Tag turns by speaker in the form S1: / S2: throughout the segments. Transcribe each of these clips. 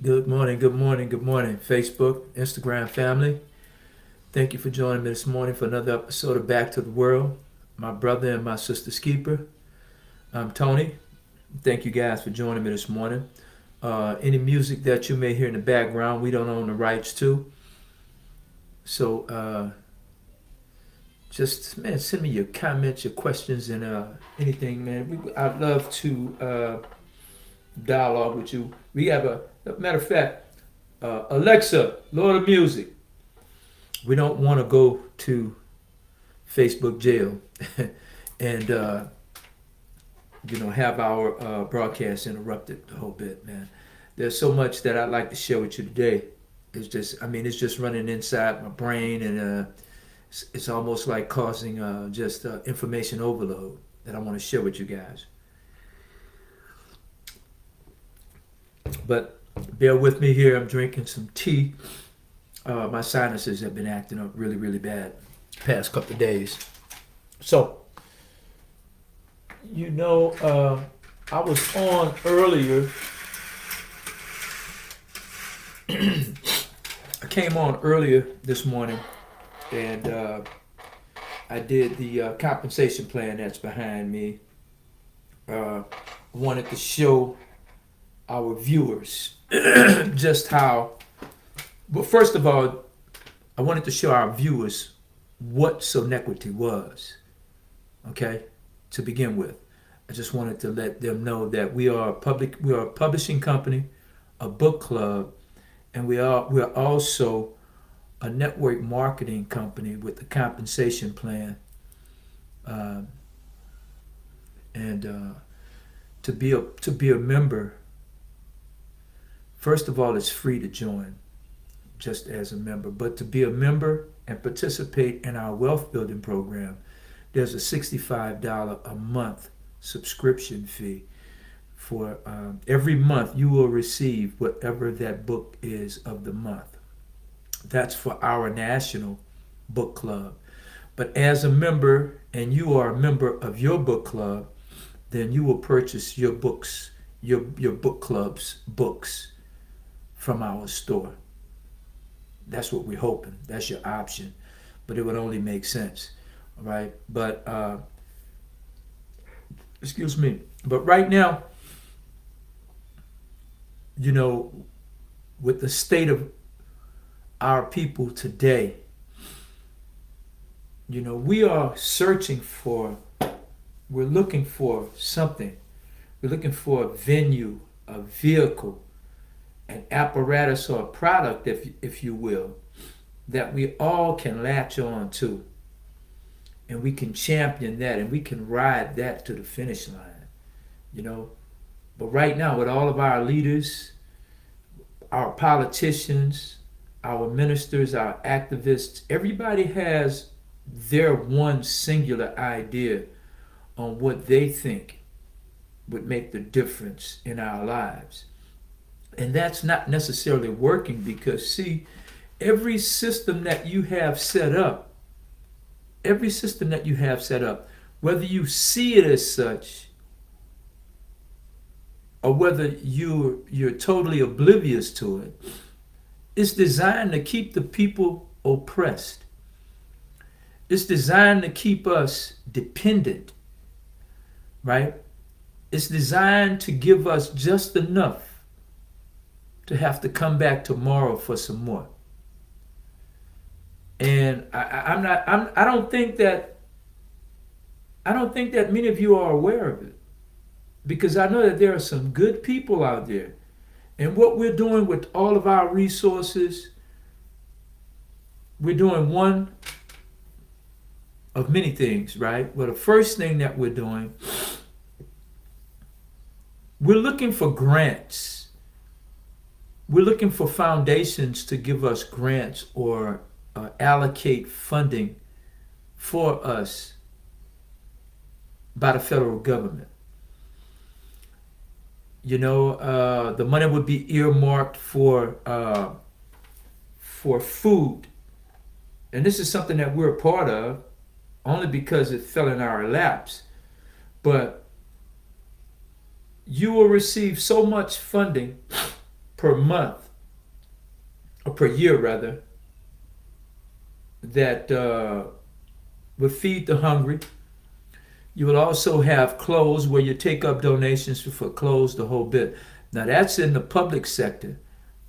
S1: Good morning, good morning, good morning, Facebook, Instagram family. Thank you for joining me this morning for another episode of Back to the World. My brother and my sister's keeper. I'm Tony. Thank you guys for joining me this morning. Any music that you may hear in the background, we don't own the rights to. So just, man, send me your comments, your questions, and anything, man. I'd love to dialogue with you. We have a matter of fact, Alexa, lower the music. We don't want to go to Facebook jail and have our broadcast interrupted a whole bit, man. There's so much that I'd like to share with you today. It's just running inside my brain, and it's almost like causing just information overload that I want to share with you guys. But bear with me here. I'm drinking some tea. My sinuses have been acting up really, really bad the past couple of days. So, I was on earlier. I came on earlier this morning, and I did the compensation plan that's behind me. Wanted to show our viewers just how. Well, first of all, I wanted to show our viewers what Sonetquity was. Okay, to begin with, I just wanted to let them know that we are a publishing company, a book club, and we're also a network marketing company with the compensation plan. Uh, and to be a member, first of all, it's free to join, just as a member. But to be a member and participate in our wealth building program, there's a $65 a month subscription fee. For every month, you will receive whatever that book is of the month. That's for our national book club. But as a member, and you are a member of your book club, then you will purchase your books, your book club's books from our store. That's what we're hoping. That's your option. But it would only make sense. All right? But, excuse me. But right now, with the state of our people today, we are we're looking for something. We're looking for a venue, a vehicle, an apparatus or a product, if you will, that we all can latch on to. And we can champion that, and we can ride that to the finish line. But right now, with all of our leaders, our politicians, our ministers, our activists, everybody has their one singular idea on what they think would make the difference in our lives. And that's not necessarily working because, see, every system that you have set up, whether you see it as such or whether you're totally oblivious to it, it's designed to keep the people oppressed. It's designed to keep us dependent, right? It's designed to give us just enough to have to come back tomorrow for some more. And I don't think that many of you are aware of it, because I know that there are some good people out there. And what we're doing with all of our resources, we're doing one of many things, right? Well, the first thing that we're doing, we're looking for grants. We're looking for foundations to give us grants or allocate funding for us by the federal government. The money would be earmarked for food, and this is something that we're a part of, only because it fell in our laps. But you will receive so much funding per month, or per year rather, that would feed the hungry. You will also have clothes where you take up donations for clothes, the whole bit. Now that's in the public sector.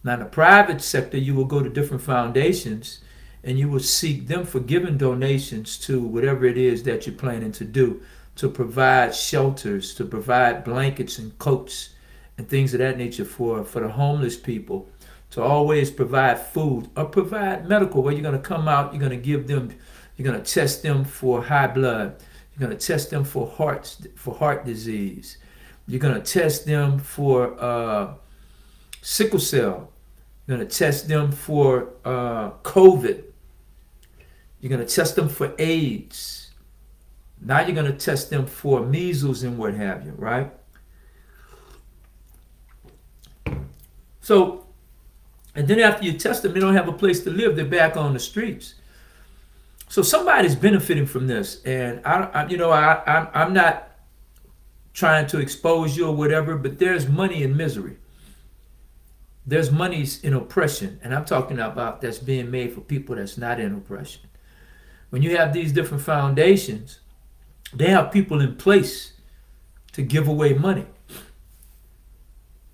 S1: Now in the private sector, you will go to different foundations and you will seek them for giving donations to whatever it is that you're planning to do, to provide shelters, to provide blankets and coats and things of that nature for the homeless people, to always provide food or provide medical, where you're going to come out, you're going to give them, you're going to test them for high blood, you're going to test them for heart disease, you're going to test them for sickle cell, you're going to test them for COVID, you're going to test them for AIDS. Now you're going to test them for measles and what have you, right? So, and then after you test them, they don't have a place to live. They're back on the streets. So somebody's benefiting from this, and I'm not trying to expose you or whatever, but there's money in misery. There's money in oppression, and I'm talking about that's being made for people that's not in oppression. When you have these different foundations, they have people in place to give away money.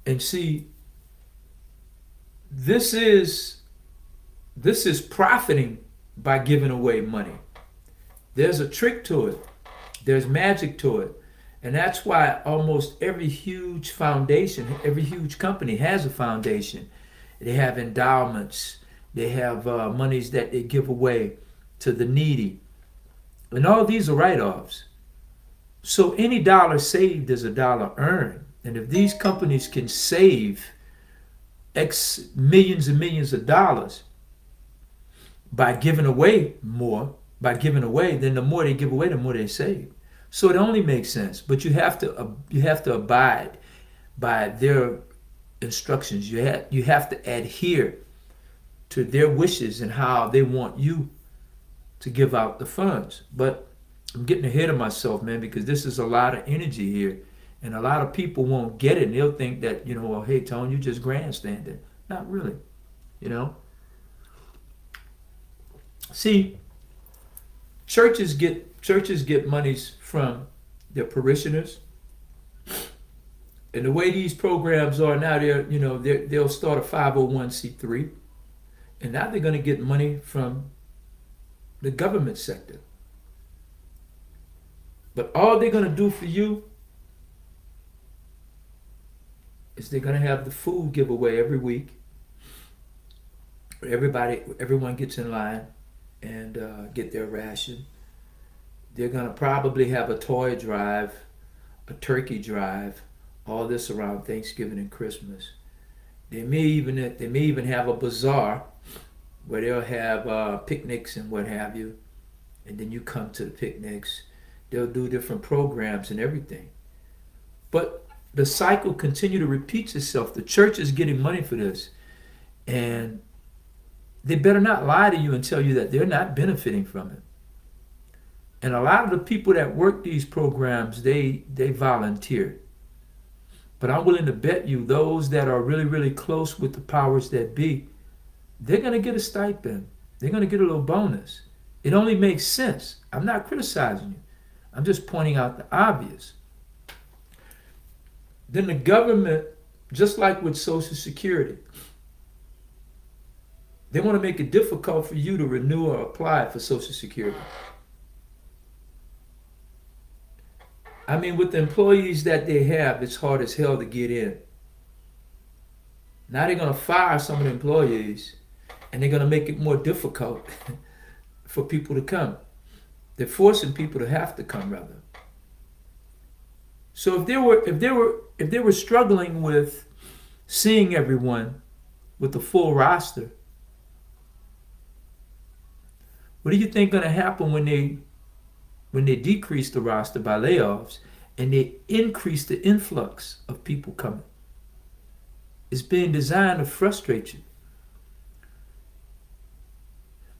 S1: And see, this is profiting by giving away money. There's a trick to it. There's magic to it. And that's why almost every huge foundation, every huge company has a foundation. They have endowments. They have monies that they give away to the needy. And all these are write-offs. So any dollar saved is a dollar earned. And if these companies can save X millions and millions of dollars by giving away more, then the more they give away, the more they save. So it only makes sense. But you have to abide by their instructions. You have to adhere to their wishes and how they want you to give out the funds. But I'm getting ahead of myself, man, because this is a lot of energy here. And a lot of people won't get it. And they'll think that, well, hey, Tone, you just grandstanding. Not really, See, churches get monies from their parishioners. And the way these programs are now, they'll start a 501c3. And now they're going to get money from the government sector. But all they're going to do for you is they're going to have the food giveaway every week. Everyone gets in line and get their ration. They're going to probably have a toy drive, a turkey drive, all this around Thanksgiving and Christmas. They may even have a bazaar where they'll have picnics and what have you, and then you come to the picnics. They'll do different programs and everything. But the cycle continue to repeat itself. The church is getting money for this, and they better not lie to you and tell you that they're not benefiting from it. And a lot of the people that work these programs, they volunteer. But I'm willing to bet you those that are really, really close with the powers that be, they're going to get a stipend. They're going to get a little bonus. It only makes sense. I'm not criticizing you. I'm just pointing out the obvious. Then the government, just like with Social Security, they want to make it difficult for you to renew or apply for Social Security. I mean, with the employees that they have, it's hard as hell to get in. Now they're going to fire some of the employees, and they're going to make it more difficult for people to come. They're forcing people to have to come, rather. So if they were struggling with seeing everyone with the full roster, what do you think going to happen when they decrease the roster by layoffs and they increase the influx of people coming? It's being designed to frustrate you.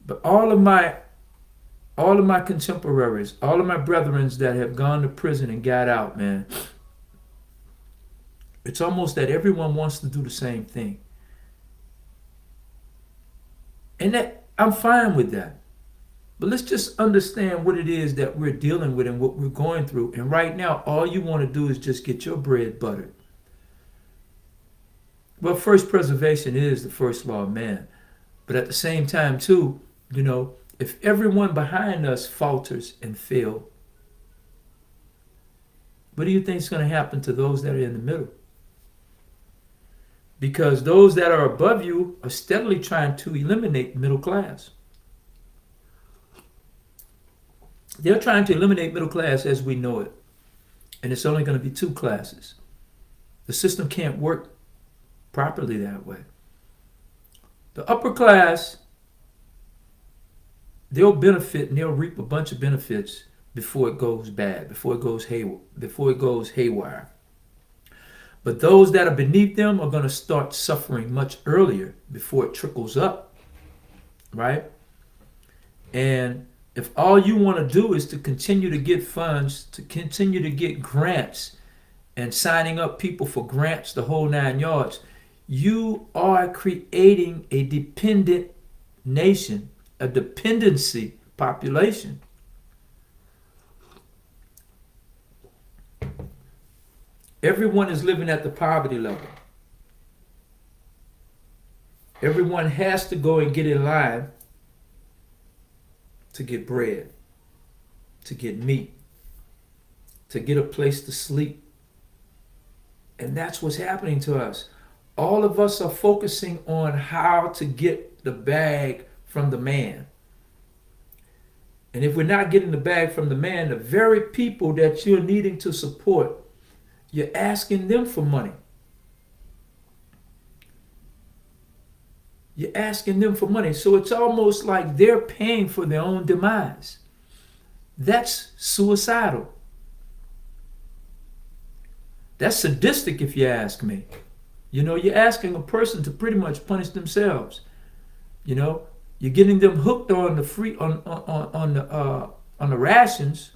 S1: But all of my contemporaries, all of my brethren that have gone to prison and got out, man, it's almost that everyone wants to do the same thing. And that I'm fine with that. But let's just understand what it is that we're dealing with and what we're going through. And right now, all you want to do is just get your bread buttered. Well, first preservation is the first law of man. But at the same time, too, if everyone behind us falters and fail, what do you think is going to happen to those that are in the middle? Because those that are above you are steadily trying to eliminate the middle class. They're trying to eliminate middle class as we know it. And it's only going to be two classes. The system can't work properly that way. The upper class, they'll benefit and they'll reap a bunch of benefits before it goes bad, before it goes haywire. But those that are beneath them are going to start suffering much earlier before it trickles up, right? And if all you want to do is to continue to get funds, to continue to get grants and signing up people for grants, the whole 9 yards, you are creating a dependent nation, a dependency population. Everyone is living at the poverty level. Everyone has to go and get in line to get bread, to get meat, to get a place to sleep. And that's what's happening to us. All of us are focusing on how to get the bag from the man. And if we're not getting the bag from the man, the very people that you're needing to support, you're asking them for money. You're asking them for money. So it's almost like they're paying for their own demise. That's suicidal. That's sadistic if you ask me. You're asking a person to pretty much punish themselves. You're getting them hooked on the on the rations.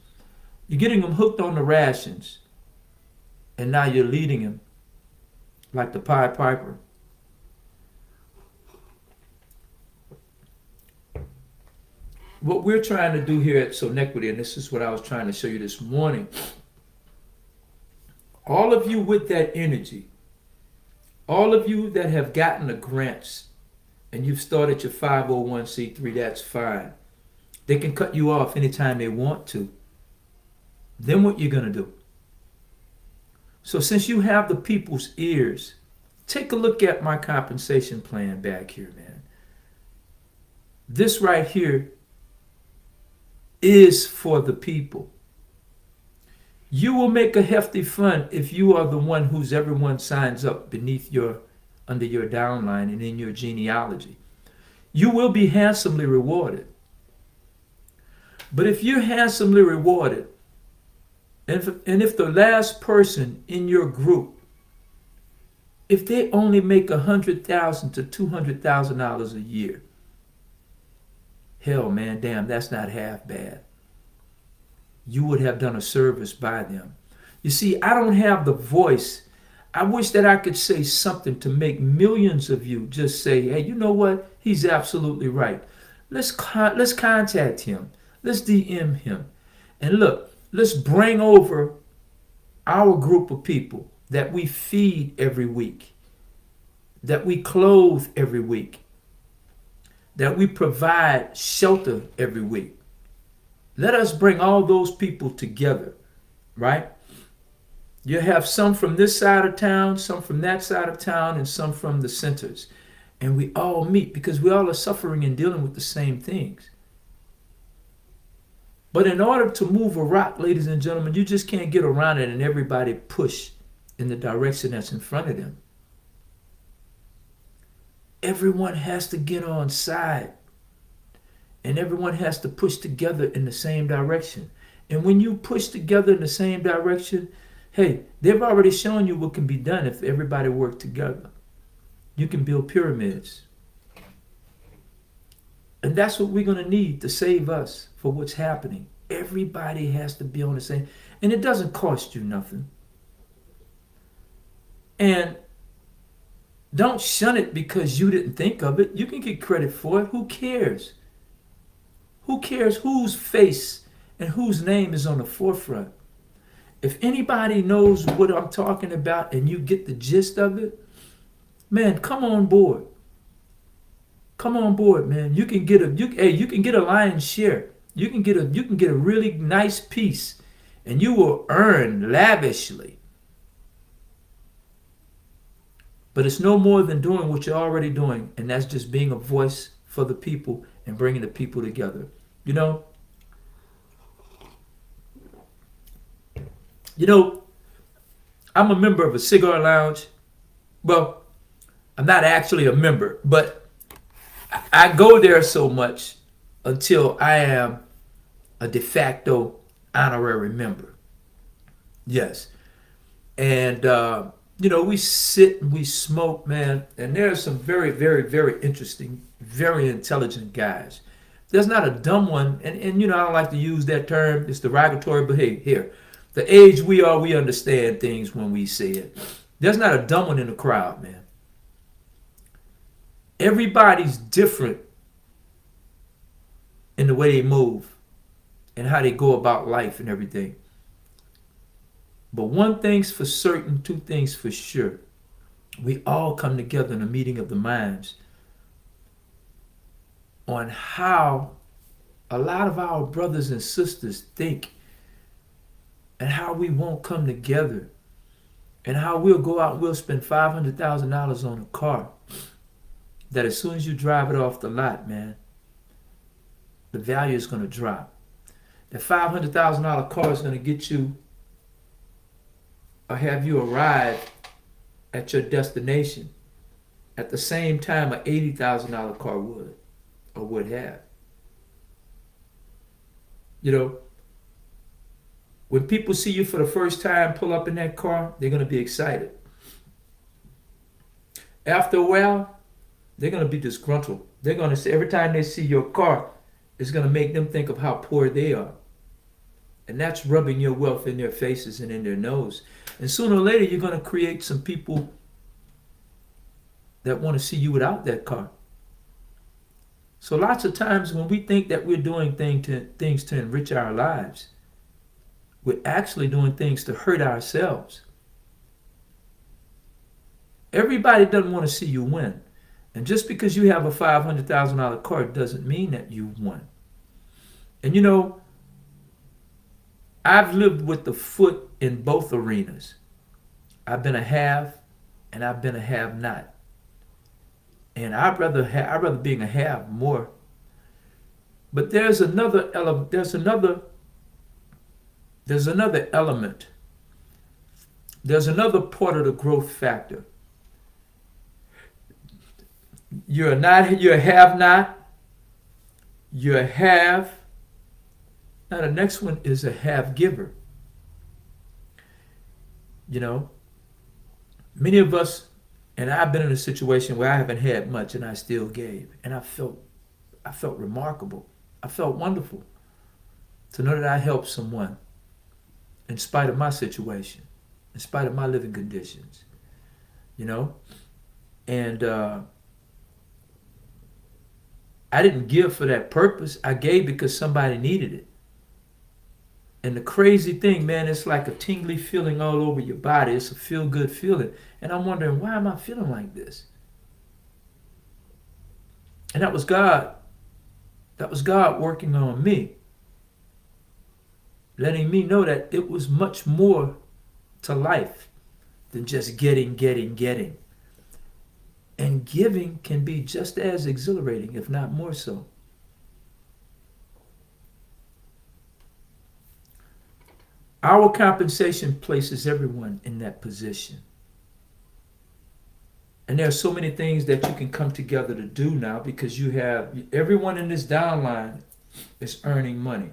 S1: You're getting them hooked on the rations. And now you're leading them like the Pied Piper. What we're trying to do here at Sonetquity, and this is what I was trying to show you this morning, all of you with that energy, all of you that have gotten the grants and you've started your 501c3, that's fine. They can cut you off anytime they want to. Then what you going to do? So since you have the people's ears, take a look at my compensation plan back here, man. This right here is for the people. You will make a hefty fund if you are the one whose everyone signs up under your downline and in your genealogy. You will be handsomely rewarded. But if you're handsomely rewarded, and if the last person in your group, if they only make $100,000 to $200,000 a year, hell, man, damn, that's not half bad. You would have done a service by them. You see, I don't have the voice. I wish that I could say something to make millions of you just say, hey, you know what? He's absolutely right. Let's contact him. Let's DM him. And look, let's bring over our group of people that we feed every week, that we clothe every week, that we provide shelter every week. Let us bring all those people together, right? You have some from this side of town, some from that side of town, and some from the centers. And we all meet because we all are suffering and dealing with the same things. But in order to move a rock, ladies and gentlemen, you just can't get around it and everybody push in the direction that's in front of them. Everyone has to get on side. And everyone has to push together in the same direction. And when you push together in the same direction, hey, they've already shown you what can be done if everybody worked together. You can build pyramids. And that's what we're going to need to save us for what's happening. Everybody has to be on the same. And it doesn't cost you nothing. And Don't shun it because you didn't think of it. You can get credit for it. Who cares? Who cares whose face and whose name is on the forefront? If anybody knows what I'm talking about and you get the gist of it, man, come on board. Come on board, man. You can get you can get a lion's share. You can get a really nice piece, and you will earn lavishly. But it's no more than doing what you're already doing, and that's just being a voice for the people and bringing the people together. You know, I'm a member of a cigar lounge. Well, I'm not actually a member, but I go there so much until I am a de facto honorary member. Yes. And, we sit and we smoke, man, and there are some very, very, very interesting, very intelligent guys. There's not a dumb one, and I don't like to use that term. It's derogatory, but hey, here. The age we are, we understand things when we say it. There's not a dumb one in the crowd, man. Everybody's different in the way they move and how they go about life and everything. But one thing's for certain, two things for sure. We all come together in a meeting of the minds on how a lot of our brothers and sisters think and how we won't come together and how we'll go out and we'll spend $500,000 on a car that as soon as you drive it off the lot, man, the value is going to drop. The $500,000 car is going to get you or have you arrive at your destination at the same time an $80,000 car would or would have. When people see you for the first time pull up in that car, they're going to be excited. After a while, they're going to be disgruntled. They're going to say, every time they see your car, it's going to make them think of how poor they are. And that's rubbing your wealth in their faces and in their nose. And sooner or later, you're going to create some people that want to see you without that car. So lots of times when we think that we're doing things to enrich our lives, we're actually doing things to hurt ourselves. Everybody doesn't want to see you win. And just because you have a $500,000 car doesn't mean that you won. And I've lived with the foot in both arenas. I've been a have and I've been a have not. And I'd rather being a have more. But there's another element. There's another element. There's another part of the growth factor. You're a have not. You're a have. Now the next one is a have giver. Many of us, and I've been in a situation where I haven't had much and I still gave. And I felt remarkable. I felt wonderful to know that I helped someone in spite of my situation, in spite of my living conditions, And I didn't give for that purpose. I gave because somebody needed it. And the crazy thing, man, it's like a tingly feeling all over your body. It's a feel-good feeling. And I'm wondering, why am I feeling like this? And that was God. That was God working on me. Letting me know that it was much more to life than just getting. And giving can be just as exhilarating, if not more so. Our compensation places everyone in that position. And there are so many things that you can come together to do now because you have everyone in this downline is earning money.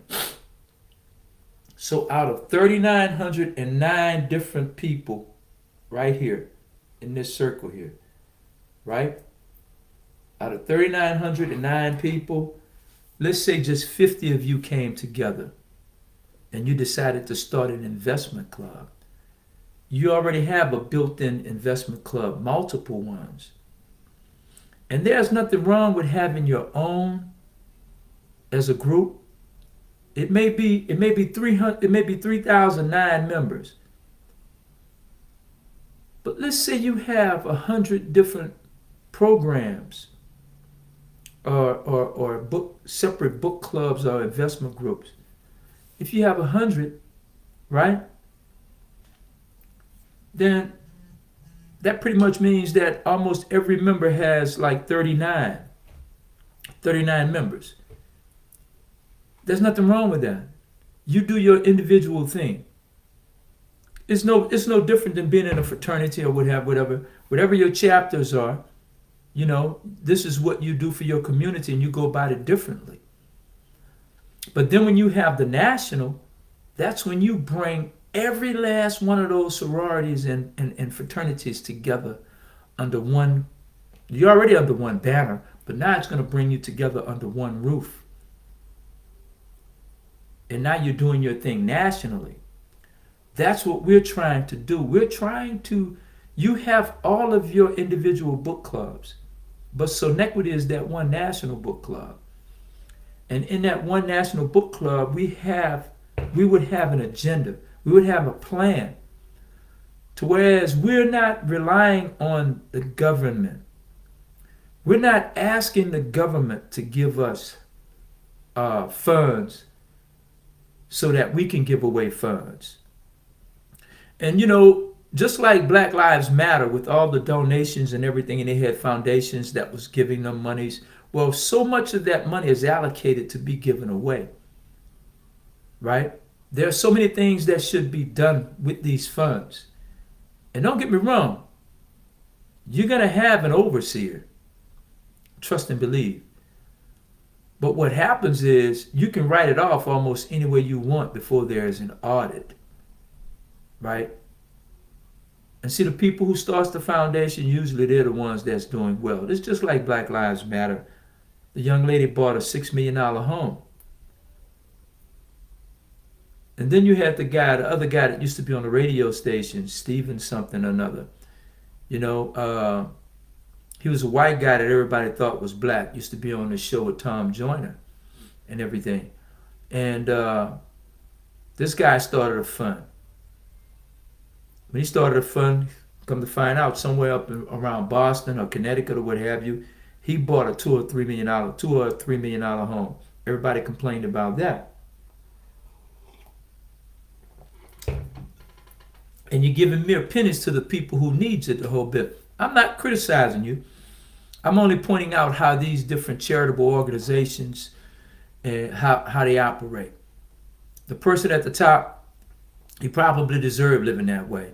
S1: So out of 3,909 different people right here in this circle here, right? Out of 3,909 people, let's say just 50 of you came together and you decided to start an investment club. you already have a built-in investment club, multiple ones. And there's nothing wrong with having your own as a group. It may be 300, it may be 3,009 members. But let's say you have 100 different programs or separate book clubs or investment groups. If you have 100, right, then that pretty much means that almost every member has like 39 members. There's nothing wrong with that. You do your individual thing. It's no different than being in a fraternity or whatever your chapters are. This is what you do for your community, and you go about it differently. But then when you have the national, that's when you bring every last one of those sororities and fraternities together under one. You're already under one banner, but now it's going to bring you together under one roof. And now you're doing your thing nationally. That's what we're trying to do. You have all of your individual book clubs, but Sonetquity is that one national book club. And in that one national book club, we would have an agenda. We would have a plan. To whereas we're not relying on the government. We're not asking the government to give us funds so that we can give away funds. And just like Black Lives Matter with all the donations and everything, and they had foundations that was giving them monies. Well, so much of that money is allocated to be given away, right? There are so many things that should be done with these funds. And don't get me wrong, you're going to have an overseer. Trust and believe. But what happens is you can write it off almost any way you want before there is an audit, right? And see, the people who starts the foundation, usually they're the ones that's doing well. It's just like Black Lives Matter. The young lady bought a $6 million home. And then you had the other guy that used to be on the radio station, Steven something or another. He was a white guy that everybody thought was black. Used to be on the show with Tom Joyner and everything. And this guy started a fund. When he started a fund, come to find out, somewhere up around Boston or Connecticut or what have you, he bought a $2 or $3 million home. Everybody complained about that. And you're giving mere pennies to the people who needs it the whole bit. I'm not criticizing you. I'm only pointing out how these different charitable organizations and how they operate. The person at the top, he probably deserved living that way.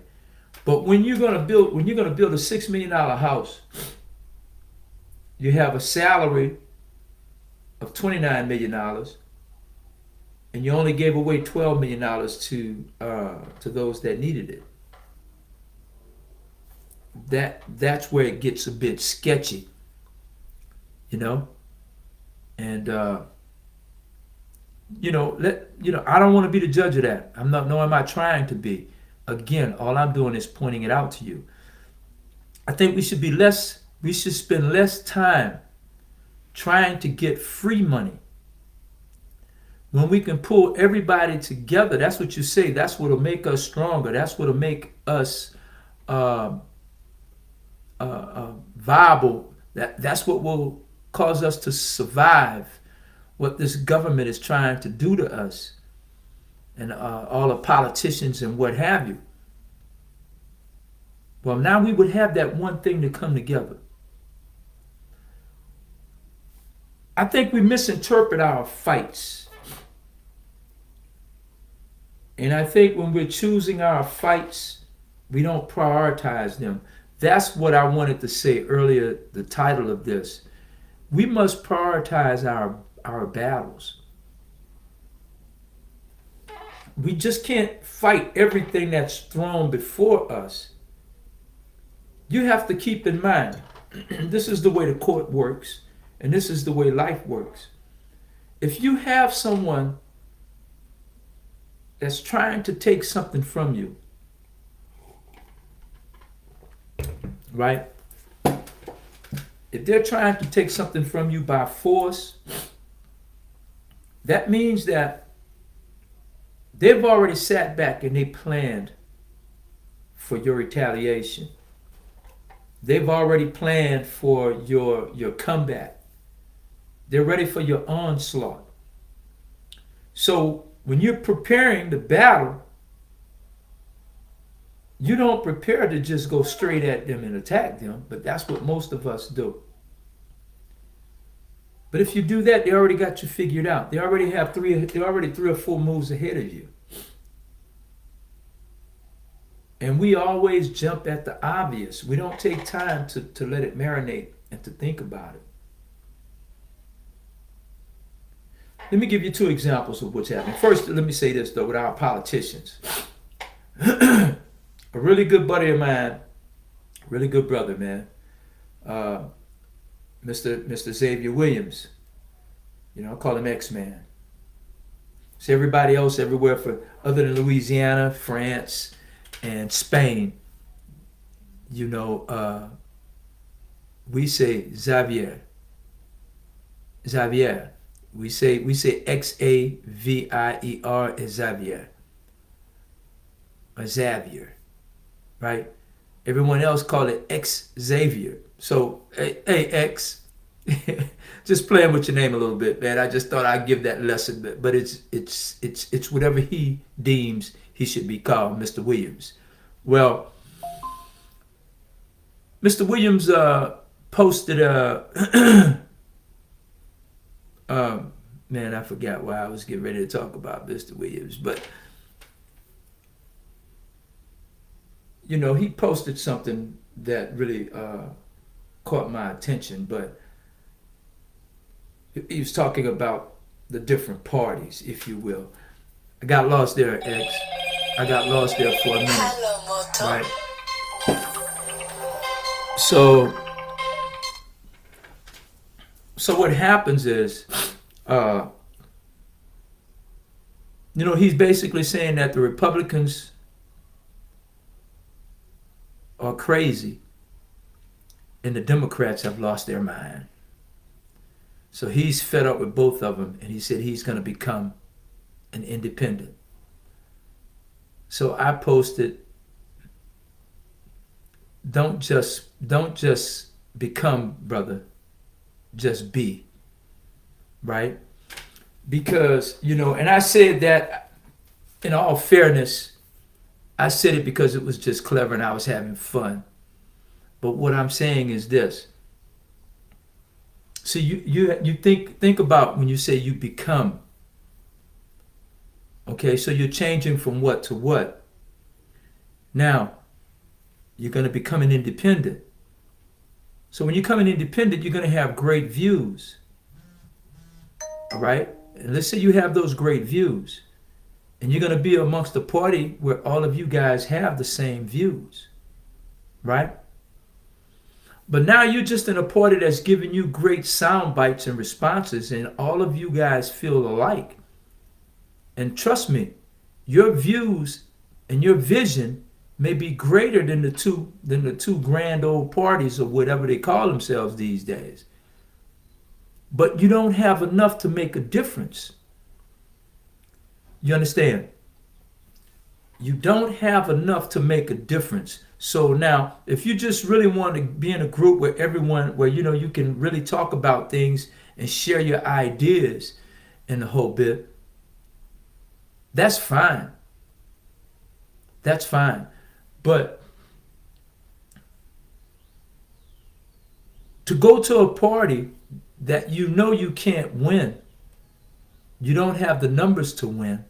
S1: But when you're gonna build a $6 million house, you have a salary of $29 million, and you only gave away $12 million to those that needed it. That's where it gets a bit sketchy, and I don't want to be the judge of that. I'm not, nor am I trying to be. Again, all I'm doing is pointing it out to you. I think we should spend less time trying to get free money. When we can pull everybody together, that's what you say, that's what'll make us stronger. That's what'll make us viable. That's what will cause us to survive what this government is trying to do to us, and all the politicians and what have you. Well, now we would have that one thing to come together. I think we misinterpret our fights. And I think when we're choosing our fights, we don't prioritize them. That's what I wanted to say earlier, the title of this. We must prioritize our battles. We just can't fight everything that's thrown before us. You have to keep in mind, this is the way the court works, and this is the way life works. If you have someone that's trying to take something from you, right? If they're trying to take something from you by force, that means that they've already sat back and they planned for your retaliation. They've already planned for your comeback. They're ready for your onslaught. So when you're preparing the battle, you don't prepare to just go straight at them and attack them, but that's what most of us do. But if you do that, they already got you figured out. They're already three or four moves ahead of you. And we always jump at the obvious. We don't take time to let it marinate and to think about it. Let me give you two examples of what's happening. First, let me say this, though, with our politicians. A really good buddy of mine, really good brother, man, Mr. Xavier Williams. You know, I call him X-Man. So everybody else everywhere other than Louisiana, France, and Spain, you know, we say Xavier. Xavier. We say Xavier, Xavier. Or Xavier. Right? Everyone else call it Xavier. So, hey, X, just playing with your name a little bit, man. I just thought I'd give that lesson, but it's whatever he deems he should be called, Mr. Williams. Well, Mr. Williams posted man, I forgot why I was getting ready to talk about Mr. Williams, but you know, he posted something that really caught my attention, but he was talking about the different parties, if you will. I got lost there, X. I got lost there for a minute.
S2: Hello, Moto.
S1: Right? So what happens is, you know, he's basically saying that the Republicans are crazy and the Democrats have lost their mind. So he's fed up with both of them, and he said he's going to become an independent. So I posted, don't just become, brother, just be, right? Because, you know, and I said that in all fairness, I said it because it was just clever and I was having fun. But what I'm saying is this. So you think about when you say you become. Okay, so you're changing from what to what. Now, you're going to become an independent. So when you become an independent, you're going to have great views. All right? And let's say you have those great views. And you're going to be amongst a party where all of you guys have the same views. Right? But now you're just in a party that's giving you great sound bites and responses, and all of you guys feel alike. And trust me, your views and your vision may be greater than the two grand old parties or whatever they call themselves these days. But you don't have enough to make a difference. You understand? You don't have enough to make a difference. So now, if you just really want to be in a group where you know, you can really talk about things and share your ideas and the whole bit, that's fine. That's fine. But to go to a party that you know you can't win, you don't have the numbers to win,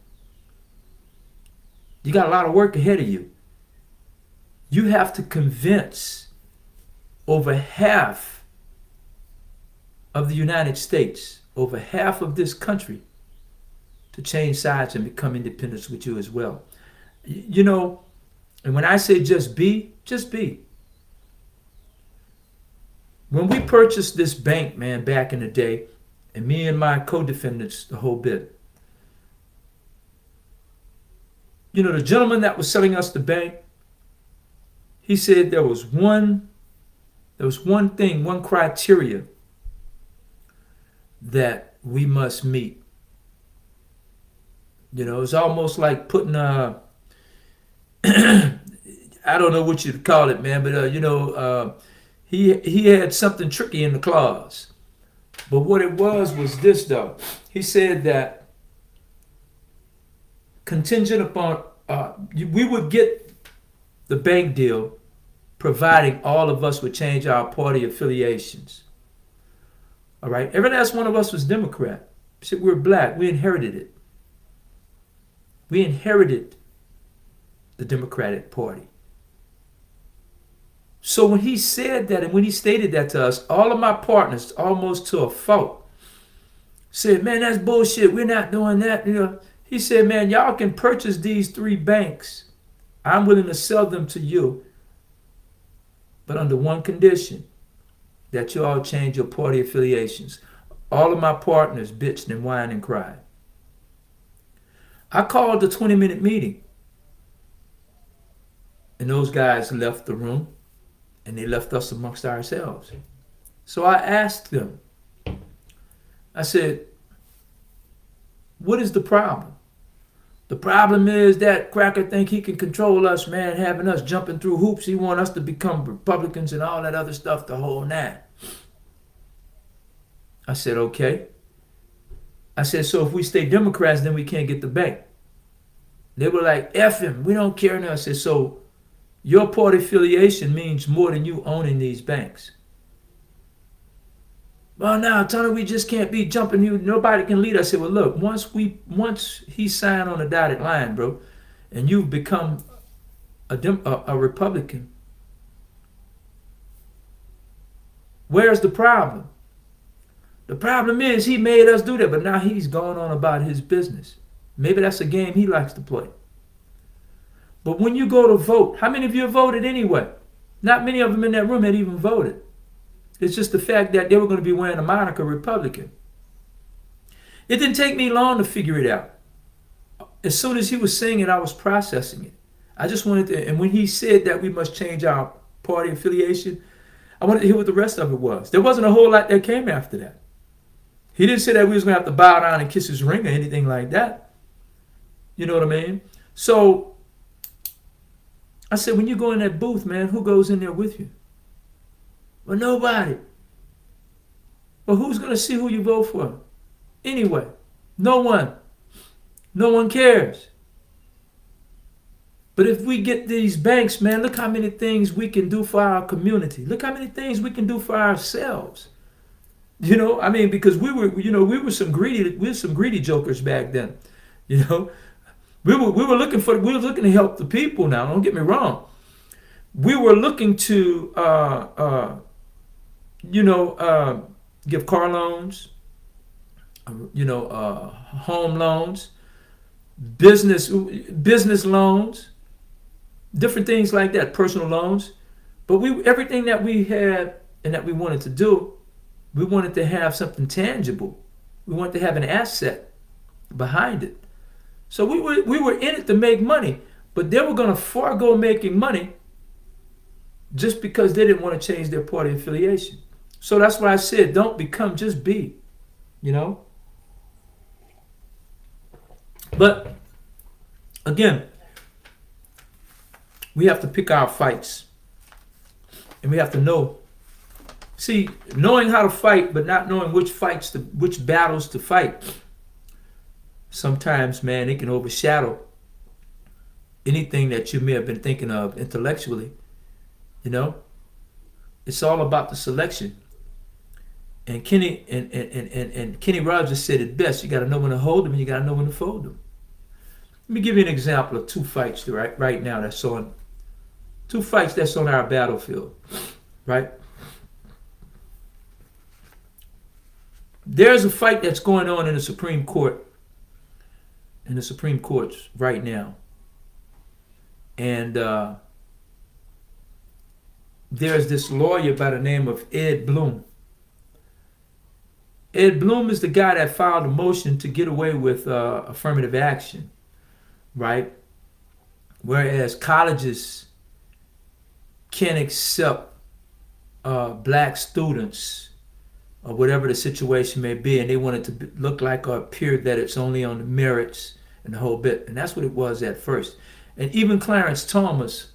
S1: you got a lot of work ahead of you. You have to convince over half of the United States, over half of this country, to change sides and become independents with you as well. You know, and when I say just be, just be. When we purchased this bank, man, back in the day, and me and my co-defendants, the whole bit, you know, the gentleman that was selling us the bank, he said there was one There was one thing, one criteria that we must meet. It's almost like putting a, I don't know what you'd call it, man, but he had something tricky in the clause. But what it was this, though. He said that contingent upon, we would get the bank deal providing all of us would change our party affiliations. All right? Every last one of us was Democrat. We were black. We inherited it. We inherited the Democratic Party. So when he said that and when he stated that to us, all of my partners, almost to a fault, said, man, that's bullshit. We're not doing that. He said, man, y'all can purchase these 3 banks. I'm willing to sell them to you, but under one condition, that you all change your party affiliations. All of my partners bitched and whined and cried. I called the 20-minute meeting, and those guys left the room, and they left us amongst ourselves. So I asked them, I said, what is the problem? The problem is that Cracker think he can control us, man, having us jumping through hoops. He want us to become Republicans and all that other stuff, the whole nine. I said, okay. I said, so if we stay Democrats, then we can't get the bank. They were like, F him, we don't care now. I said, so your party affiliation means more than you owning these banks. Well, now, Tony, we just can't be jumping you. Nobody can lead us. I said, well, look, once he signed on the dotted line, bro, and you've become a Republican, where's the problem? The problem is he made us do that, but now he's going on about his business. Maybe that's a game he likes to play. But when you go to vote, how many of you voted anyway? Not many of them in that room had even voted. It's just the fact that they were going to be wearing a moniker Republican. It didn't take me long to figure it out. As soon as he was saying it, I was processing it. I just wanted to, and when he said that we must change our party affiliation, I wanted to hear what the rest of it was. There wasn't a whole lot that came after that. He didn't say that we was going to have to bow down and kiss his ring or anything like that. You know what I mean? So I said, when you go in that booth, man, who goes in there with you? Well, nobody. Well, who's going to see who you vote for? Anyway, no one. No one cares. But if we get these banks, man, look how many things we can do for our community. Look how many things we can do for ourselves. I mean, because we were some greedy jokers back then. We were looking to help the people now. Don't get me wrong. We were looking to, give car loans, home loans, business loans, different things like that, personal loans. But everything that we had and that we wanted to do, we wanted to have something tangible. We wanted to have an asset behind it. So we were in it to make money, but they were going to forego making money just because they didn't want to change their party affiliation. So that's why I said, don't become, just be, But again, we have to pick our fights, and we have to know. See, knowing how to fight, but not knowing which battles to fight, sometimes, man, it can overshadow anything that you may have been thinking of intellectually. It's all about the selection. And Kenny Rogers said it best: you got to know when to hold them, and you got to know when to fold them. Let me give you an example of 2 fights right now that's on our battlefield, right? There's a fight that's going on in the Supreme Court, in the Supreme Courts right now. And there's this lawyer by the name of Ed Blum. Ed Blum is the guy that filed a motion to get away with affirmative action, right? Whereas colleges can't accept black students or whatever the situation may be, and they want it to look like or appear that it's only on the merits and the whole bit. And that's what it was at first. And even Clarence Thomas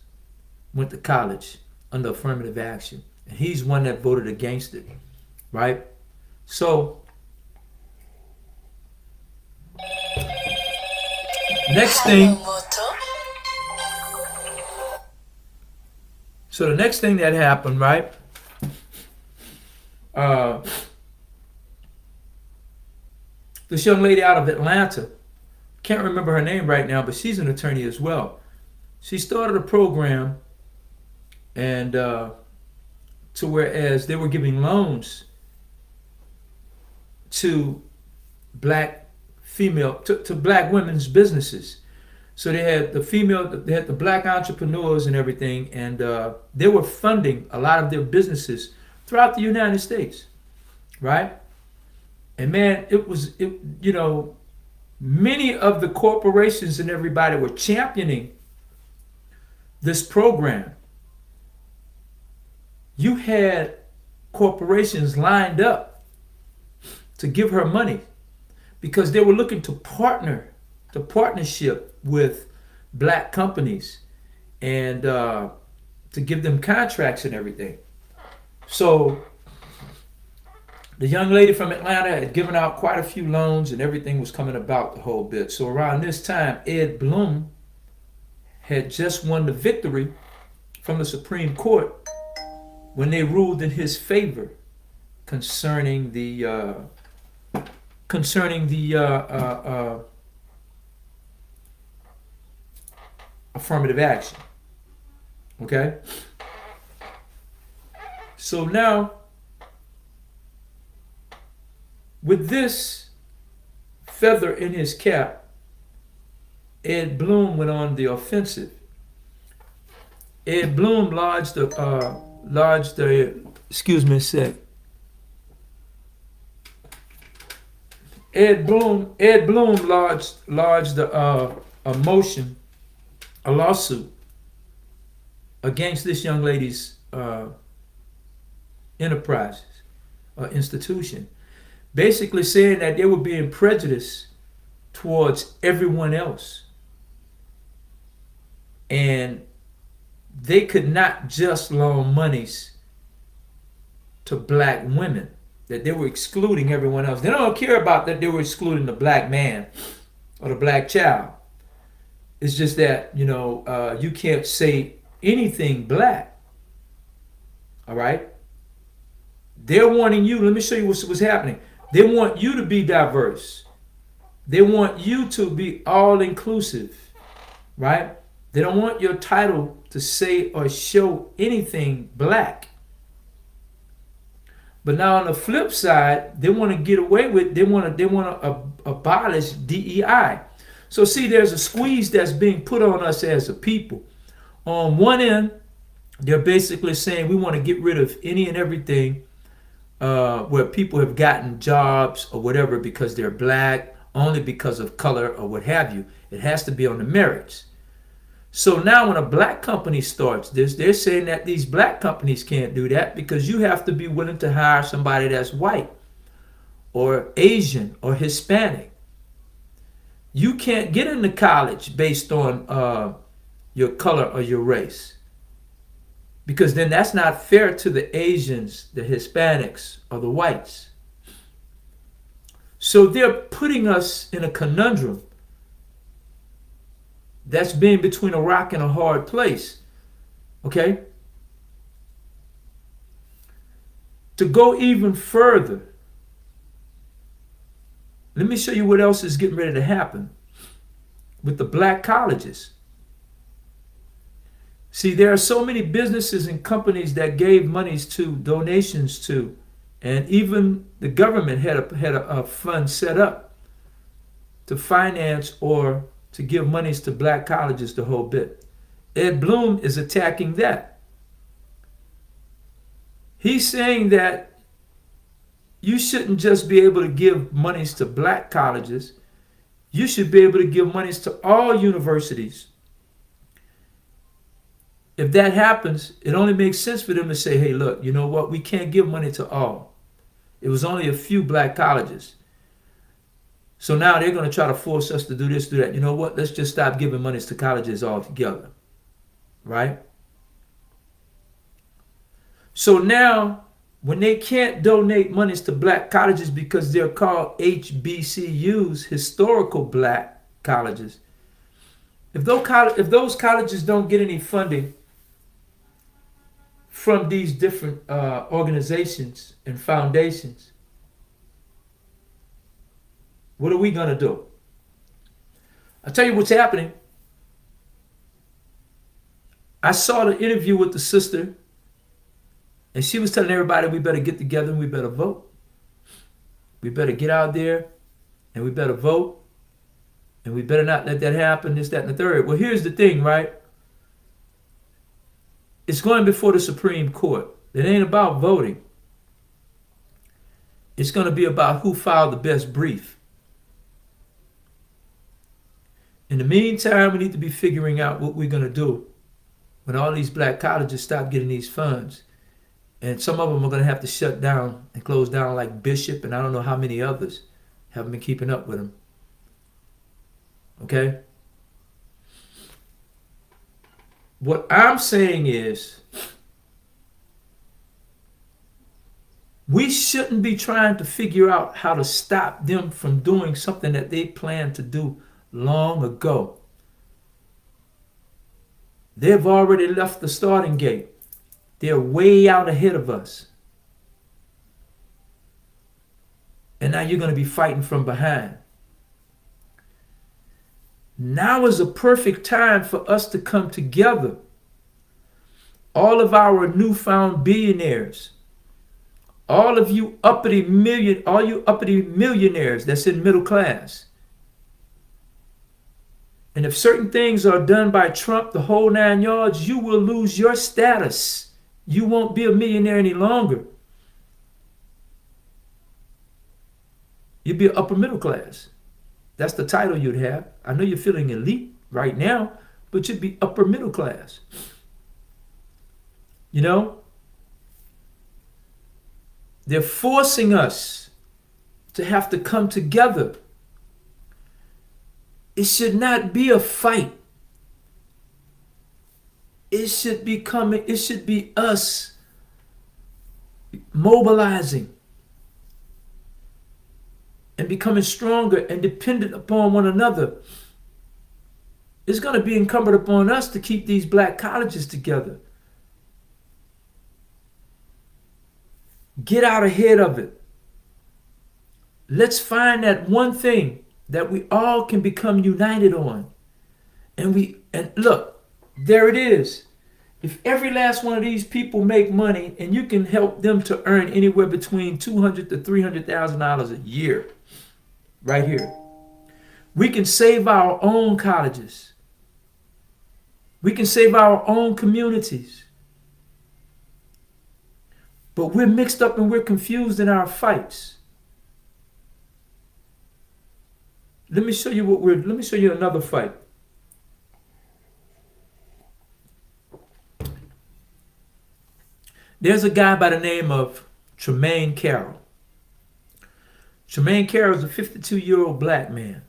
S1: went to college under affirmative action, and he's one that voted against it, right? So next thing, so the next thing that happened, right? This young lady out of Atlanta, can't remember her name right now, but she's an attorney as well. She started a program, and to whereas they were giving loans to black women's businesses. So they had the black entrepreneurs and everything, and they were funding a lot of their businesses throughout the United States, right? And man, many of the corporations and everybody were championing this program. You had corporations lined up to give her money because they were looking to partnership with black companies and to give them contracts and everything. So the young lady from Atlanta had given out quite a few loans and everything was coming about the whole bit. So around this time, Ed Blum had just won the victory from the Supreme Court when they ruled in his favor concerning the affirmative action. Okay? So now, with this feather in his cap, Ed Blum went on the offensive. Ed Blum lodged excuse me a sec. Ed Blum lodged a lawsuit against this young lady's enterprises, institution, basically saying that they were being prejudiced towards everyone else. And they could not just loan monies to black women, that they were excluding everyone else. They don't care about that they were excluding the black man or the black child. It's just that, you can't say anything black. All right? They're wanting you, let me show you what's happening. They want you to be diverse. They want you to be all-inclusive, right? They don't want your title to say or show anything black. But now on the flip side, they want to get away with, they want to abolish DEI. So see, there's a squeeze that's being put on us as a people. On one end, they're basically saying we want to get rid of any and everything where people have gotten jobs or whatever because they're black, only because of color or what have you. It has to be on the merits. So now when a black company starts this, they're saying that these black companies can't do that because you have to be willing to hire somebody that's white or Asian or Hispanic. You can't get into college based on your color or your race, because then that's not fair to the Asians, the Hispanics, or the whites. So they're putting us in a conundrum that's being between a rock and a hard place. Okay? To go even further, let me show you what else is getting ready to happen with the black colleges. See, there are so many businesses and companies that gave monies to, donations to, and even the government had a fund set up to finance or to give monies to black colleges, the whole bit. Ed Blum is attacking that. He's saying that you shouldn't just be able to give monies to black colleges. You should be able to give monies to all universities If that happens, it only makes sense for them to say, hey, look, you know what? We can't give money to all. It was only a few black colleges. So now they're going to try to force us to do this, do that. You know what? Let's just stop giving monies to colleges altogether. Right? So now, when they can't donate monies to black colleges because they're called HBCUs, historical black colleges, if those colleges don't get any funding from these different organizations and foundations, what are we going to do? I'll tell you what's happening. I saw the interview with the sister, and she was telling everybody we better get together and we better vote. We better get out there and we better vote, and we better not let that happen, this, that, and the third. Well, here's the thing, right? It's going before the Supreme Court. It ain't about voting. It's going to be about who filed the best brief. In the meantime, we need to be figuring out what we're going to do when all these black colleges stop getting these funds. And some of them are going to have to shut down and close down, like Bishop, and I don't know how many others. Haven't been keeping up with them. Okay? What I'm saying is, we shouldn't be trying to figure out how to stop them from doing something that they planned to do long ago. They've already left the starting gate. They're way out ahead of us. And now you're going to be fighting from behind. Now is a perfect time for us to come together. All of our newfound billionaires, all you uppity millionaires that's in middle class. And if certain things are done by Trump, the whole 9 yards, you will lose your status. You won't be a millionaire any longer. You'll be upper middle class. That's the title you'd have. I know you're feeling elite right now, but you'd be upper middle class. You know? They're forcing us to have to come together. It should not be a fight. It should be us mobilizing and becoming stronger and dependent upon one another. It's going to be incumbent upon us to keep these black colleges together. Get out ahead of it. Let's find that one thing that we all can become united on. And look, there it is. If every last one of these people make money and you can help them to earn anywhere between $200,000 to $300,000 a year, right here, we can save our own colleges. We can save our own communities. But we're mixed up and we're confused in our fights. Let me show you another fight. There's a guy by the name of Tremaine Carroll. Tremaine Carroll is a 52-year-old black man.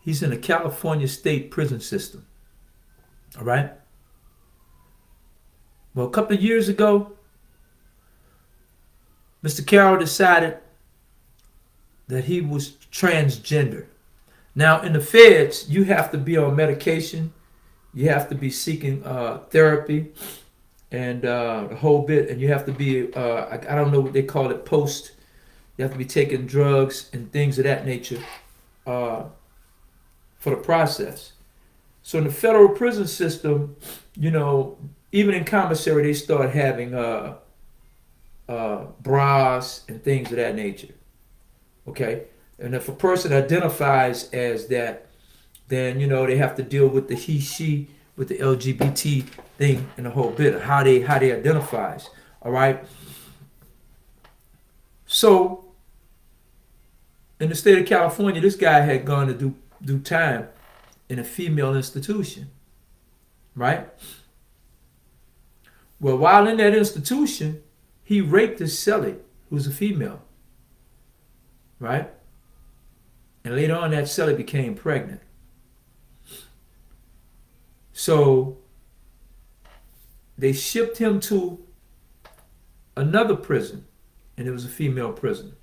S1: He's in the California state prison system. All right? Well, a couple of years ago, Mr. Carroll decided that he was transgender. Now, in the feds, you have to be on medication. You have to be seeking therapy and the whole bit. And you have to be, I don't know what they call it, post. You have to be taking drugs and things of that nature for the process. So in the federal prison system, you know, even in commissary, they start having bras and things of that nature. Okay? And if a person identifies as that, then, you know, they have to deal with the he, she, with the LGBT thing and the whole bit of how they identifies. All right? So, in the state of California, this guy had gone to do time in a female institution. right? Well, while in that institution, he raped his cellie, who was a female, right? And later on, that cellie became pregnant. So they shipped him to another prison, and it was a female prison.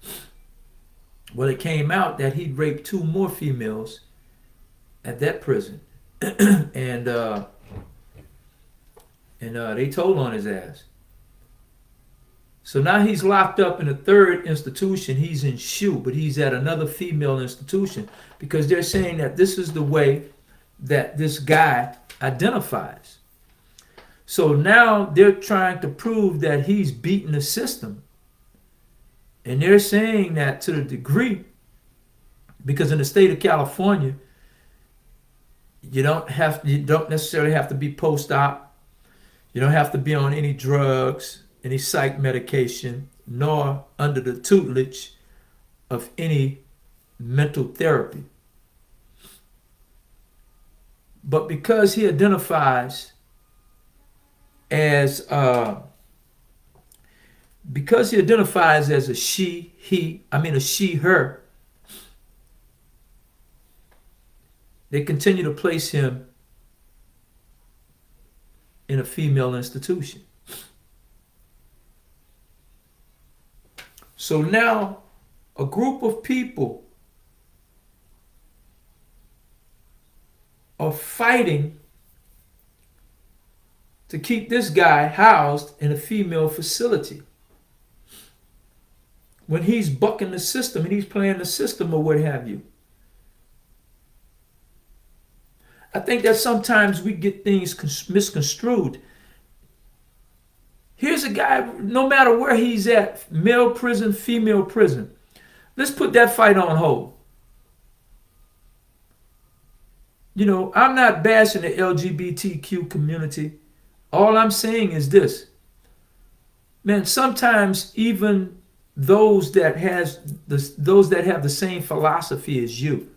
S1: Well, it came out that he'd raped 2 more females at that prison, and they told on his ass. So now he's locked up in a 3rd institution. He's in SHU, but he's at another female institution because they're saying that this is the way that this guy identifies. So now they're trying to prove that he's beaten the system. And they're saying that to the degree, because in the state of California, you don't necessarily have to be post-op. You don't have to be on any drugs, any psych medication, nor under the tutelage of any mental therapy. But because he identifies as a she, her, they continue to place him in a female institution. So now a group of people are fighting to keep this guy housed in a female facility when he's bucking the system and he's playing the system or what have you. I think that sometimes we get things misconstrued. Here's a guy, no matter where he's at, male prison, female prison. Let's put that fight on hold. You know, I'm not bashing the LGBTQ community. All I'm saying is this. Man, sometimes even those that have the same philosophy as you,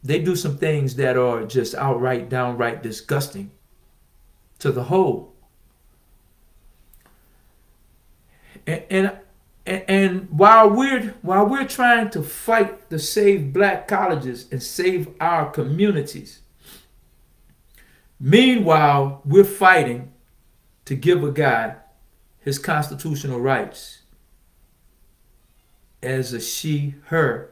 S1: they do some things that are just downright disgusting to the whole. And while we're trying to fight to save black colleges and save our communities, meanwhile we're fighting to give a guy his constitutional rights as a she, her,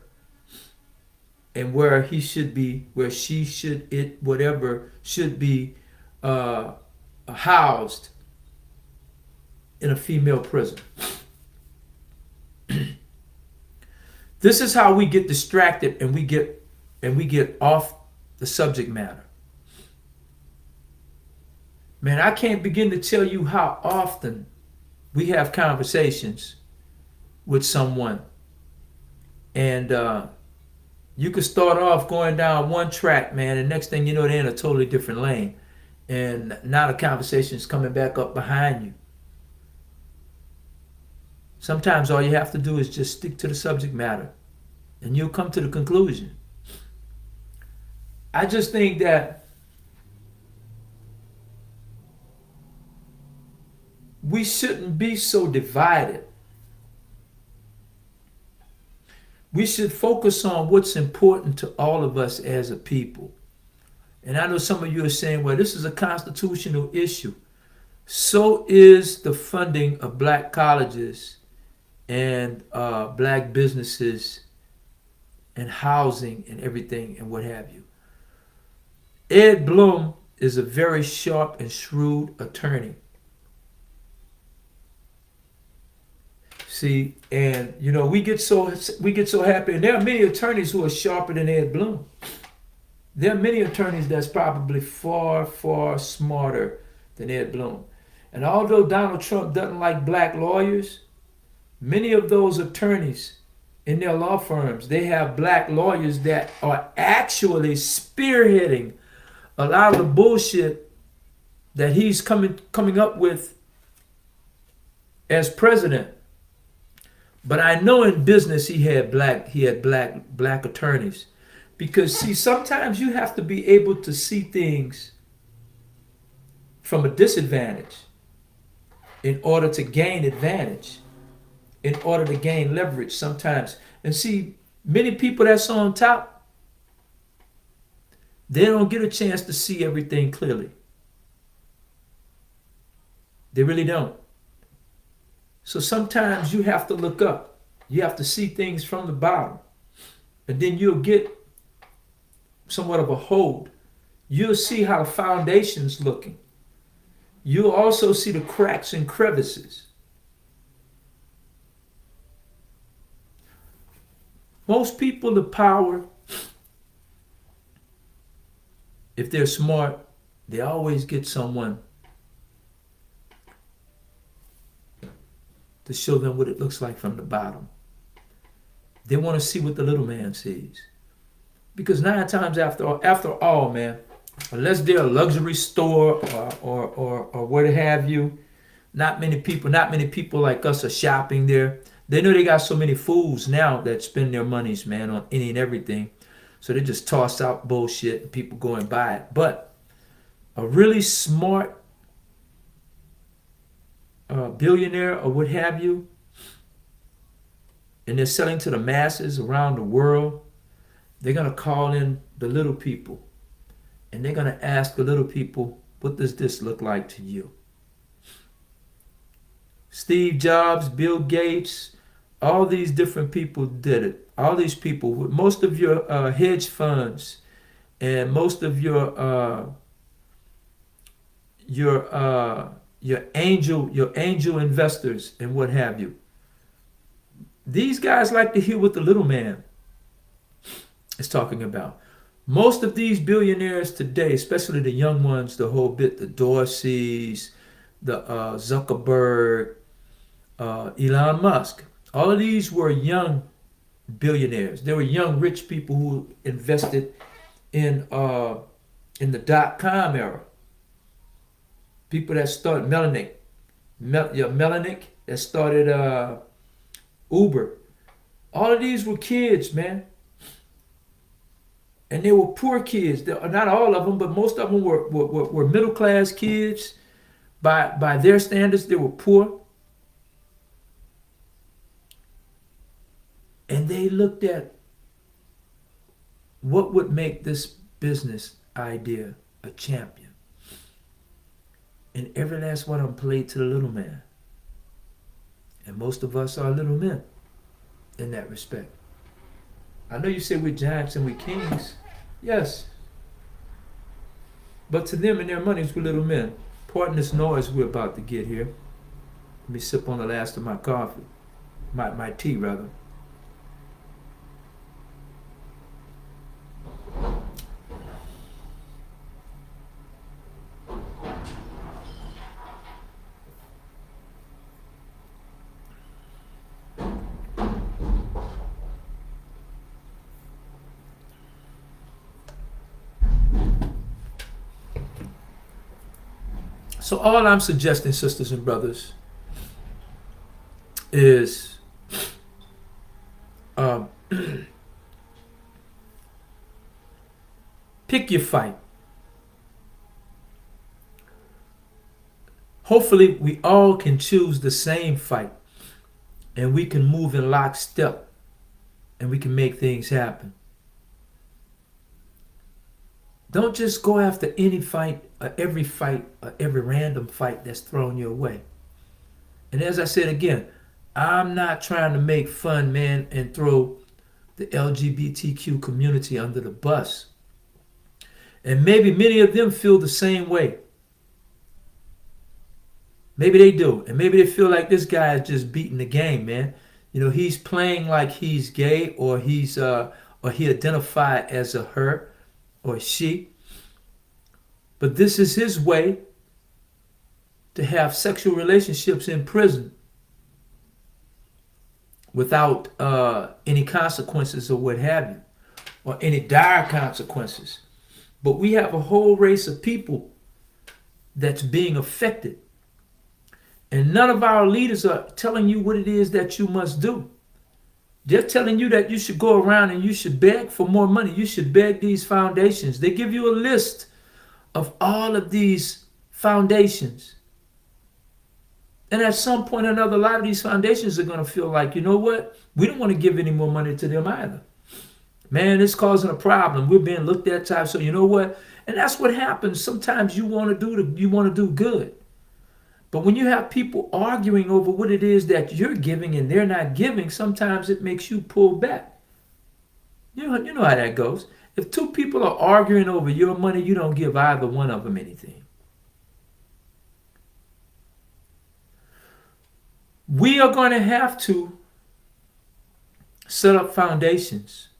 S1: and where he should be, where she should, it, whatever, should be housed in a female prison. This is how we get distracted and we get off the subject matter. Man, I can't begin to tell you how often we have conversations with someone, and you could start off going down one track, man, and next thing you know, they're in a totally different lane, and now the conversation is coming back up behind you. Sometimes all you have to do is just stick to the subject matter, and you'll come to the conclusion. I just think that we shouldn't be so divided. We should focus on what's important to all of us as a people. And I know some of you are saying, well, this is a constitutional issue. So is the funding of black colleges and black businesses and housing and everything and what have you. Ed Blum is a very sharp and shrewd attorney. See, and you know, we get so happy, and there are many attorneys who are sharper than Ed Blum. There are many attorneys that's probably far, far smarter than Ed Blum. And although Donald Trump doesn't like black lawyers, many of those attorneys in their law firms, they have black lawyers that are actually spearheading a lot of the bullshit that he's coming up with as president. But I know in business he had black attorneys. Because see, sometimes you have to be able to see things from a disadvantage in order to gain advantage, in order to gain leverage sometimes. And see, many people that's on top, they don't get a chance to see everything clearly. They really don't. So sometimes you have to look up. You have to see things from the bottom. And then you'll get somewhat of a hold. You'll see how the foundation's looking. You'll also see the cracks and crevices. Most people, the power, if they're smart, they always get someone to show them what it looks like from the bottom. They want to see what the little man sees. Because 9 times after all, man, unless they're a luxury store or what have you, not many people like us are shopping there. They know they got so many fools now that spend their monies, man, on any and everything. So they just toss out bullshit and people go and buy it. But a really smart billionaire or what have you, and they're selling to the masses around the world, they're going to call in the little people. And they're going to ask the little people, what does this look like to you? Steve Jobs, Bill Gates, all these different people did it. All these people, most of your hedge funds and most of your angel investors and what have you. These guys like to hear what the little man is talking about. Most of these billionaires today, especially the young ones, the whole bit, the Dorseys, the Zuckerberg, Elon Musk, all of these were young billionaires. They were young rich people who invested in the .com era. People that started Melanick that started Uber. All of these were kids, man. And they were poor kids. Not all of them, but most of them were middle class kids. By their standards, they were poor. And they looked at what would make this business idea a champion. And every last one of them played to the little man. And most of us are little men in that respect. I know you say we're giants and we're kings. Yes. But to them and their monies, we're little men. Pardon this noise we're about to get here. Let me sip on the last of my coffee. My tea, rather. So all I'm suggesting, sisters and brothers, is pick your fight. Hopefully we all can choose the same fight and we can move in lockstep and we can make things happen. Don't just go after any fight or every random fight that's thrown your way. And as I said again, I'm not trying to make fun, man, and throw the LGBTQ community under the bus. And maybe many of them feel the same way. Maybe they do. And maybe they feel like this guy is just beating the game, man. You know, he's playing like he's gay or he identified as a her or she. But this is his way to have sexual relationships in prison without any consequences or what have you, or any dire consequences. But we have a whole race of people that's being affected. And none of our leaders are telling you what it is that you must do. They're telling you that you should go around and you should beg for more money. You should beg these foundations. They give you a list of all of these foundations. And at some point or another, a lot of these foundations are going to feel like, you know what? We don't want to give any more money to them either. Man, it's causing a problem. We're being looked at type. So you know what? And that's what happens. Sometimes you want to do good. But when you have people arguing over what it is that you're giving and they're not giving, sometimes it makes you pull back. You know how that goes. If two people are arguing over your money, you don't give either one of them anything. We are going to have to set up foundations.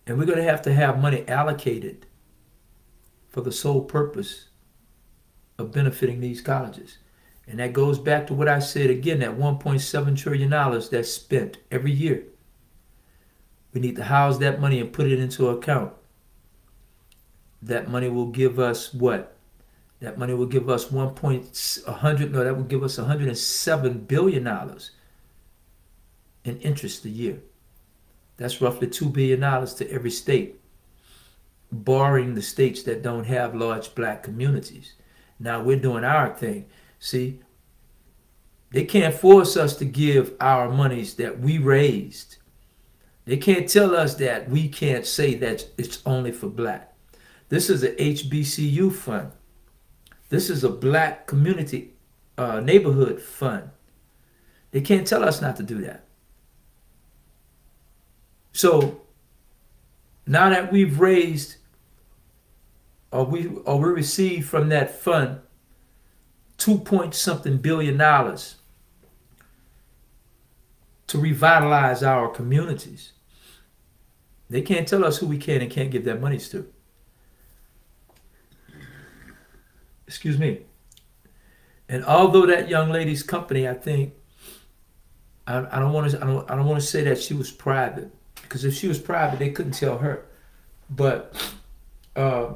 S1: And we're going to have money allocated for the sole purpose of benefiting these colleges. And that goes back to what I said again, that $1.7 trillion that's spent every year. We need to house that money and put it into account. That money will give us what? That money will give us that will give us $107 billion in interest a year. That's roughly $2 billion to every state, barring the states that don't have large black communities. Now we're doing our thing. See, they can't force us to give our monies that we raised. They can't tell us that we can't say that it's only for black. This is a HBCU fund. This is a black community neighborhood fund. They can't tell us not to do that. So now that we've raised or we received from that fund $2 billion to revitalize our communities, they can't tell us who we can and can't give their monies to. Excuse me. And although that young lady's company, I think, I don't want to say that she was private, because if she was private, they couldn't tell her. But her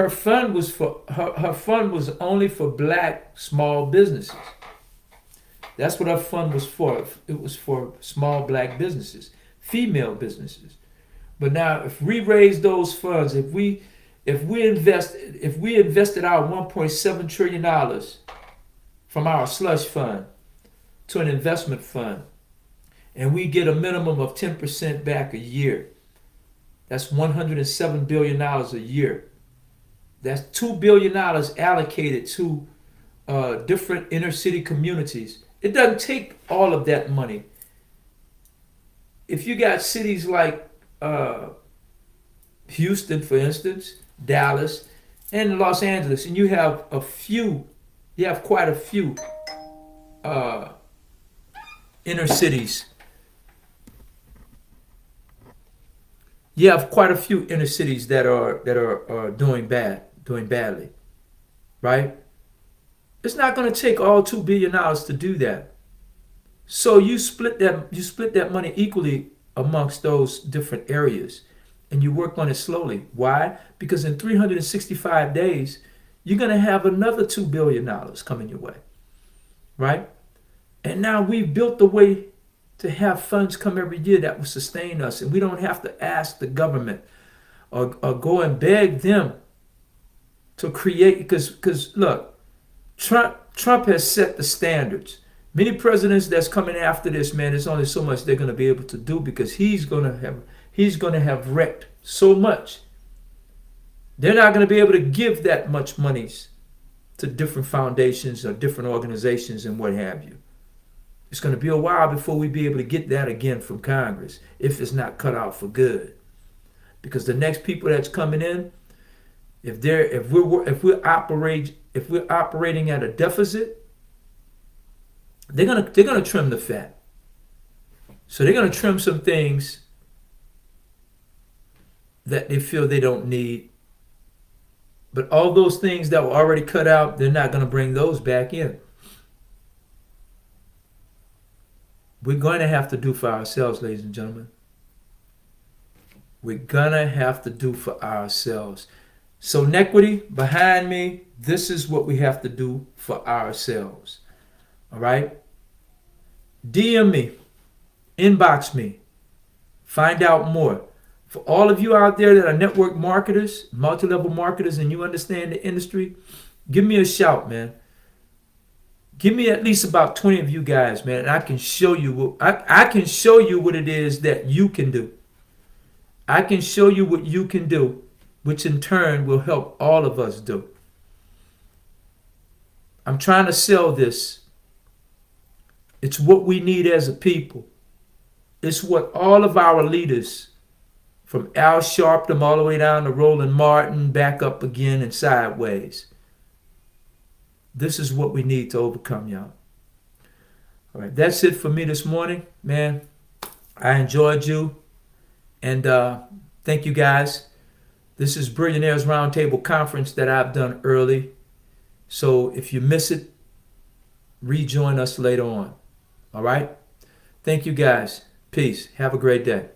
S1: fund was only for black small businesses. That's what her fund was for. It was for small black businesses, female businesses. But now, if we raise those funds, if we invested our $1.7 trillion from our slush fund to an investment fund, and we get a minimum of 10% back a year, that's $107 billion a year. That's $2 billion allocated to different inner city communities. It doesn't take all of that money. If you got cities like Houston, for instance, Dallas, and Los Angeles, and you have quite a few inner cities. You have quite a few inner cities that are doing badly, right? It's not going to take all $2 billion to do that. So you split that money equally amongst those different areas, and you work on it slowly. Why? Because in 365 days, you're going to have another $2 billion coming your way, right? And now we've built the way to have funds come every year that will sustain us, and we don't have to ask the government or go and beg them to create, because look, Trump has set the standards. Many presidents that's coming after this, man, there's only so much they're going to be able to do, because he's going to have wrecked so much. They're not going to be able to give that much monies to different foundations or different organizations and what have you. It's going to be a while before we be able to get that again from Congress, if it's not cut out for good. Because the next people that's coming in, if we're operating at a deficit, they're gonna trim the fat. So they're gonna trim some things that they feel they don't need. But all those things that were already cut out, they're not gonna bring those back in. We're going to have to do for ourselves, ladies and gentlemen. We're gonna have to do for ourselves. Sonetquity, behind me, this is what we have to do for ourselves. All right? DM me, inbox me, find out more. For all of you out there that are network marketers, multi-level marketers, and you understand the industry, give me a shout, man. Give me at least about 20 of you guys, man, and I can show you I can show you what it is that you can do. I can show you what you can do, which in turn will help all of us do. I'm trying to sell this. It's what we need as a people. It's what all of our leaders, from Al Sharpton all the way down to Roland Martin, back up again and sideways. This is what we need to overcome, y'all. All right, that's it for me this morning, man. I enjoyed you. And thank you, guys. This is Billionaires Roundtable Conference that I've done early. So if you miss it, rejoin us later on. All right? Thank you, guys. Peace. Have a great day.